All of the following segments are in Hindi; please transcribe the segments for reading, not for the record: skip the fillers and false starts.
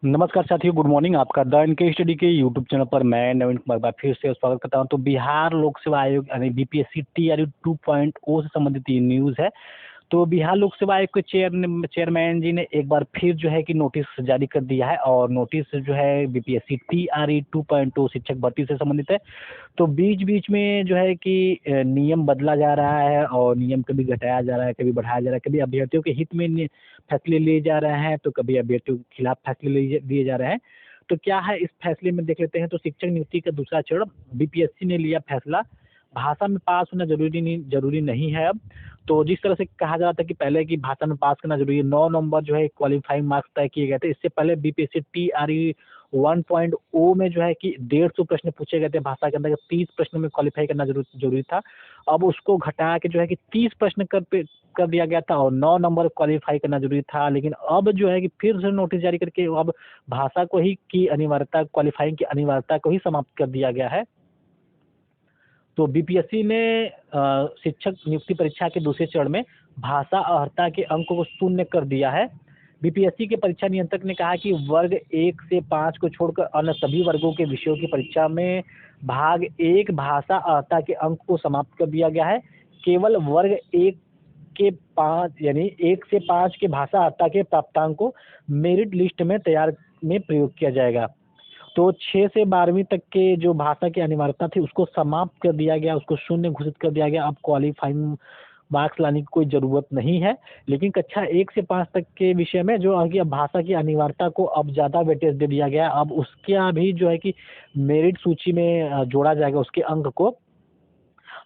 नमस्कार साथियों, गुड मॉर्निंग। आपका द इनके स्टडी के यूट्यूब चैनल पर मैं नवीन कुमार बार फिर से स्वागत करता हूं। तो बिहार लोक सेवा आयोग यानी बीपीएससी टीआरयू 2.0 से संबंधित ये न्यूज़ है। तो बिहार लोक सेवा आयोग के चेयरमैन जी ने एक बार फिर जो है कि नोटिस जारी कर दिया है, और नोटिस जो है बीपीएससी टीआरई 2.0 शिक्षक भर्ती से संबंधित है। तो बीच-बीच में जो है कि नियम बदला जा रहा है और नियम कभी घटाया जा रहा है, कभी बढ़ाया जा रहा है, कभी अभ्यर्थियों के हित में फैसले लिए जा रहे हैं, तो कभी अभ्यर्थियों के खिलाफ फैसले लिए जा रहे हैं। तो क्या है इस फैसले में देख लेते हैं। तो शिक्षक नियुक्ति का दूसरा चरण, बीपीएससी ने लिया फैसला, भाषा में पास होना जरूरी नहीं है अब। तो जिस तरह से कहा जा रहा था कि पहले की भाषा में पास करना जरूरी है, 9 नंबर जो है क्वालिफाइंग मार्क्स तय किए गए थे। इससे पहले बीपीएससी टीआरई 1.0 में जो है कि 150 प्रश्न पूछे गए थे भाषा के अंदर, 30 प्रश्नों में क्वालिफाई करना जरूरी था। अब उसको घटा के जो है कि 30 प्रश्न कर दिया गया था और 9 नंबर क्वालिफाई करना जरूरी था। लेकिन अब जो है कि फिर से नोटिस जारी करके अब भाषा को ही की अनिवार्यता, क्वालिफाइंग की अनिवार्यता को ही समाप्त कर दिया गया है। तो बीपीएससी ने शिक्षक नियुक्ति परीक्षा के दूसरे चरण में भाषा अर्हता के अंक को शून्य कर दिया है। बीपीएससी के परीक्षा नियंत्रक ने कहा कि वर्ग 1 से 5 को छोड़कर अन्य सभी वर्गों के विषयों की परीक्षा में भाग 1 भाषा अर्हता के अंक को समाप्त कर दिया गया है। केवल वर्ग 1 के 5 यानी 1 से 5 के भाषा अर्हता के प्राप्तांक को मेरिट लिस्ट में प्रयोग किया जाएगा। तो 6 से 12वीं तक के जो भाषा की अनिवार्यता थी उसको समाप्त कर दिया गया, उसको शून्य घोषित कर दिया गया। अब क्वालिफाइंग मार्क्स लाने की कोई ज़रूरत नहीं है। लेकिन कक्षा 1 से 5 तक के विषय में जो आगे भाषा की अनिवार्यता को अब ज़्यादा वेटेज दे दिया गया। अब उसका भी जो है कि मेरिट सूची में जोड़ा जाएगा उसके अंक को।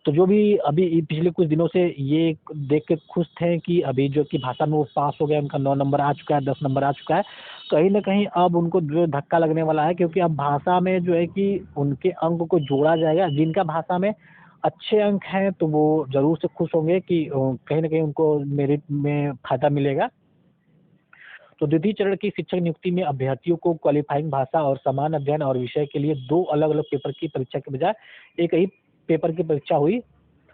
तो जो भी अभी पिछले कुछ दिनों से ये देख के खुश थे कि अभी जो कि भाषा में वो पास हो गया, उनका 9 नंबर आ चुका है, 10 नंबर आ चुका है, कहीं न कहीं अब उनको जो धक्का लगने वाला है, क्योंकि अब भाषा में जो है कि उनके अंक को जोड़ा जाएगा। जिनका भाषा में अच्छे अंक हैं तो वो ज़रूर से खुश होंगे कि कहीं न कहीं उनको मेरिट में फ़ायदा मिलेगा। तो द्वितीय चरण की शिक्षक नियुक्ति में अभ्यर्थियों को क्वालिफाइंग भाषा और समान अध्ययन और विषय के लिए 2 अलग-अलग पेपर की परीक्षा के बजाय एक ही पेपर की परीक्षा हुई।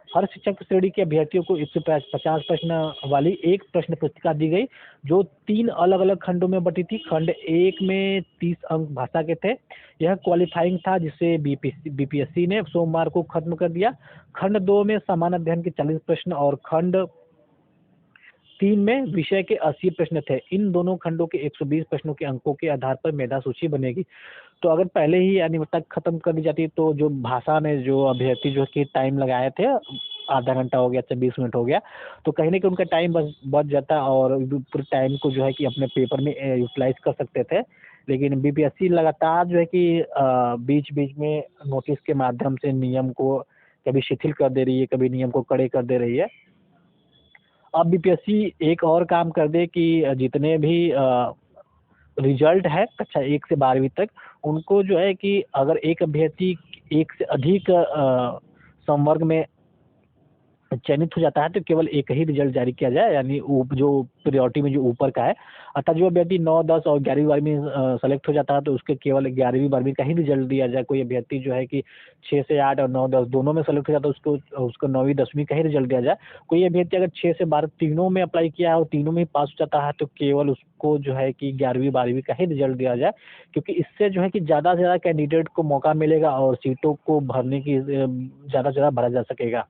हर शिक्षक श्रेणी के अभ्यर्थियों को 150 प्रश्न वाली एक प्रश्न पुस्तिका दी गई, जो 3 अलग-अलग खंडों में बटी थी। खंड 1 में 30 अंक भाषा के थे। यह क्वालिफाइंग था, जिसे बीपीएससी ने सोमवार को खत्म कर दिया। खंड 2 में समान अध्ययन के 40 प्रश्न और खंड 3 में विषय के 80 प्रश्न थे। इन दोनों खंडों के 120 प्रश्नों के अंकों के आधार पर मेधा सूची बनेगी। तो अगर पहले ही अनिवार्यता खत्म कर दी जाती तो जो भाषा में जो अभ्यर्थी जो कि टाइम लगाए थे, आधा घंटा हो गया, 20 मिनट हो गया, तो कहीं न कहीं उनका टाइम बच जाता और पूरे टाइम को जो है कि अपने पेपर में यूटिलाइज़ कर सकते थे। लेकिन बीपीएससी लगातार जो है कि बीच-बीच में नोटिस के माध्यम से नियम को कभी शिथिल कर दे रही है, कभी नियम को कड़े कर दे रही है। अब बीपीएससी एक और काम कर दे कि जितने भी रिजल्ट है कक्षा 1 से 12वीं तक, उनको जो है कि अगर एक अभ्यर्थी 1 से अधिक संवर्ग में चयनित हो जाता है तो केवल एक ही रिजल्ट जारी किया जाए, यानी जो प्रायोरिटी में जो ऊपर का है। अतः जो अभ्यर्थी 9, 10 और 11वीं 12वीं में सेलेक्ट हो जाता है तो उसके केवल 11वीं 12वीं का ही रिजल्ट दिया जाए। कोई अभ्यर्थी जो है कि 6 से 8 और 9, 10 दोनों में सेलेक्ट हो जाता है, उसको 9वीं 10वीं का ही रिजल्ट दिया जाए। कोई अभ्यर्थी अगर 6 से 12 तीनों में अप्लाई किया है और तीनों में ही पास हो जाता है तो केवल उसको जो है कि 11वीं 12वीं का ही रिजल्ट दिया जाए, क्योंकि इससे जो है कि ज़्यादा से ज़्यादा कैंडिडेट को मौका मिलेगा और सीटों को भरने की ज़्यादा से ज़्यादा भरा जा सकेगा।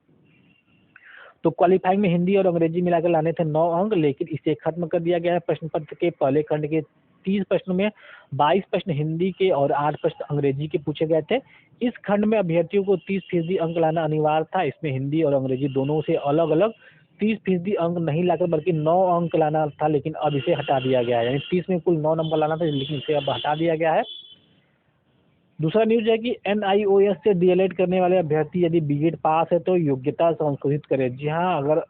तो क्वालिफाइंग में हिंदी और अंग्रेजी मिलाकर लाने थे 9 अंक, लेकिन इसे खत्म कर दिया गया है। प्रश्न पत्र के पहले खंड के 30 प्रश्नों में 22 प्रश्न हिंदी के और 8 प्रश्न अंग्रेजी के पूछे गए थे। इस खंड में अभ्यर्थियों को 30% अंक लाना अनिवार्य था। इसमें हिंदी और अंग्रेजी दोनों से अलग-अलग 30% अंक नहीं लाकर बल्कि 9 अंक लाना था, लेकिन अब इसे हटा दिया गया है। यानी 30 में कुल 9 नंबर लाना था, लेकिन इसे अब हटा दिया गया है। दूसरा न्यूज़ है कि एनआईओएस से डीएलएड करने वाले अभ्यर्थी यदि बीएड पास है तो योग्यता संशोधित करें। जी हाँ, अगर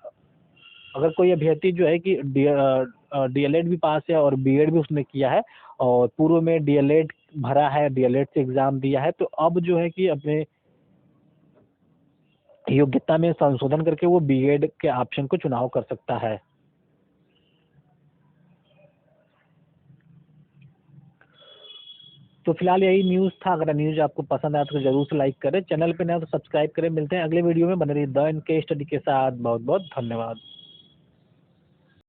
अगर कोई अभ्यर्थी जो है कि डीएलएड भी पास है और बीएड भी उसने किया है और पूर्व में डीएलएड भरा है, डीएलएड से एग्ज़ाम दिया है, तो अब जो है कि अपने योग्यता में संशोधन करके वो बीएड के ऑप्शन को चुनाव कर सकता है। तो फिलहाल यही न्यूज़ था। अगर न्यूज़ आपको पसंद आया तो ज़रूर से लाइक करें, चैनल पे नए हो तो सब्सक्राइब करें। मिलते हैं अगले वीडियो में। बने रहिए द इनके स्टडी के साथ। बहुत बहुत धन्यवाद।